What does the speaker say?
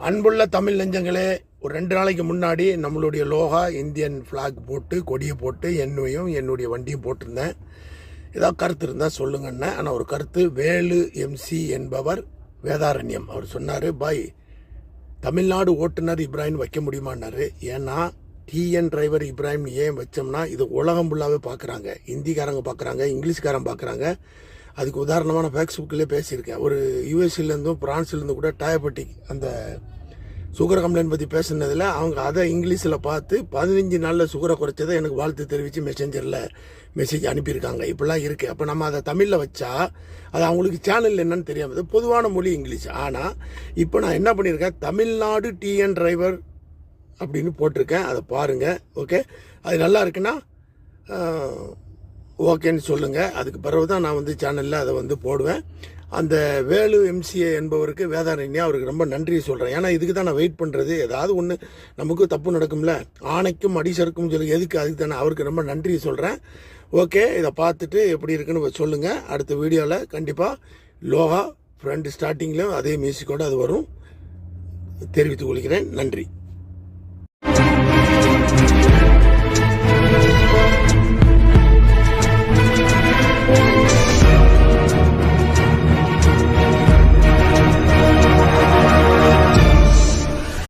அன்புள்ள தமிழ் நெஞ்சங்களே, ஒரு 2 நாளைக்கு முன்னாடி நம்மளுடைய லோகா இந்தியன் ஃப்ளாக் போட்டு கொடியை போட்டு என்னையும் என்னுடைய வண்டியும் போட்டிருந்தேன். ஏதாவது கருத்து இருந்தால் சொல்லுங்கண்ணே. ஆனால் ஒரு கருத்து, வேலு எம்சி என்பவர் வேதாரண்யம் அவர் சொன்னார், பாய் தமிழ்நாடு ஓட்டுநர் இப்ராஹிம் வைக்க முடியுமான்னாரு. ஏன்னா டிஎன் டிரைவர் இப்ராஹிம் ஏன் வச்சோம்னா இது உலகம் ஃபுல்லாகவே பார்க்குறாங்க, ஹிந்திக்காரங்க பார்க்குறாங்க, இங்கிலீஷ்காரங்க பார்க்குறாங்க. அதுக்கு உதாரணமாக நான் ஃபேஸ்புக்கிலே பேசியிருக்கேன். ஒரு யூஎஸ்லேருந்தும் பிரான்ஸ்லேருந்து கூட டயபெட்டி அந்த சுகர் கம்ப்ளைண்ட் பற்றி பேசுனதில் அவங்க அதை இங்கிலீஷில் பார்த்து 15 நாளில் சுகரை குறைச்சதை எனக்கு வாழ்த்து தெரிவித்து மெசேஞ்சரில் மெசேஜ் அனுப்பியிருக்காங்க. இப்படிலாம் இருக்குது. அப்போ நம்ம அதை தமிழில் வச்சா அது அவங்களுக்கு சேனல் என்னன்னு தெரியாமல், பொதுவான மொழி இங்கிலீஷ். ஆனால் இப்போ நான் என்ன பண்ணியிருக்கேன், தமிழ்நாடு டிஎன் டிரைவர் அப்படின்னு போட்டிருக்கேன். அதை பாருங்கள். ஓகே, அது நல்லா இருக்குன்னா ஓகேன்னு சொல்லுங்கள். அதுக்கு பிறகு தான் நான் சேனலில் அதை போடுவேன். அந்த வேலு எம்சிஏ என்பவருக்கு வேதாரண்யா அவருக்கு ரொம்ப நன்றி சொல்கிறேன். ஏன்னா இதுக்கு தான் நான் வெயிட் பண்ணுறது. ஏதாவது ஒன்று நமக்கு தப்பு நடக்கும்ல, ஆணைக்கும் அடிசருக்கும் சொல்லி எதுக்கு, அதுக்கு தானே அவருக்கு ரொம்ப நன்றி சொல்கிறேன். ஓகே, இதை பார்த்துட்டு எப்படி இருக்குன்னு சொல்லுங்கள். அடுத்த வீடியோவில் கண்டிப்பாக லோகா ஃப்ரெண்ட் ஸ்டார்டிங்லேயும் அதே மியூசிக்கோடு அது வரும் தெரிவித்துக் கொள்கிறேன். நன்றி.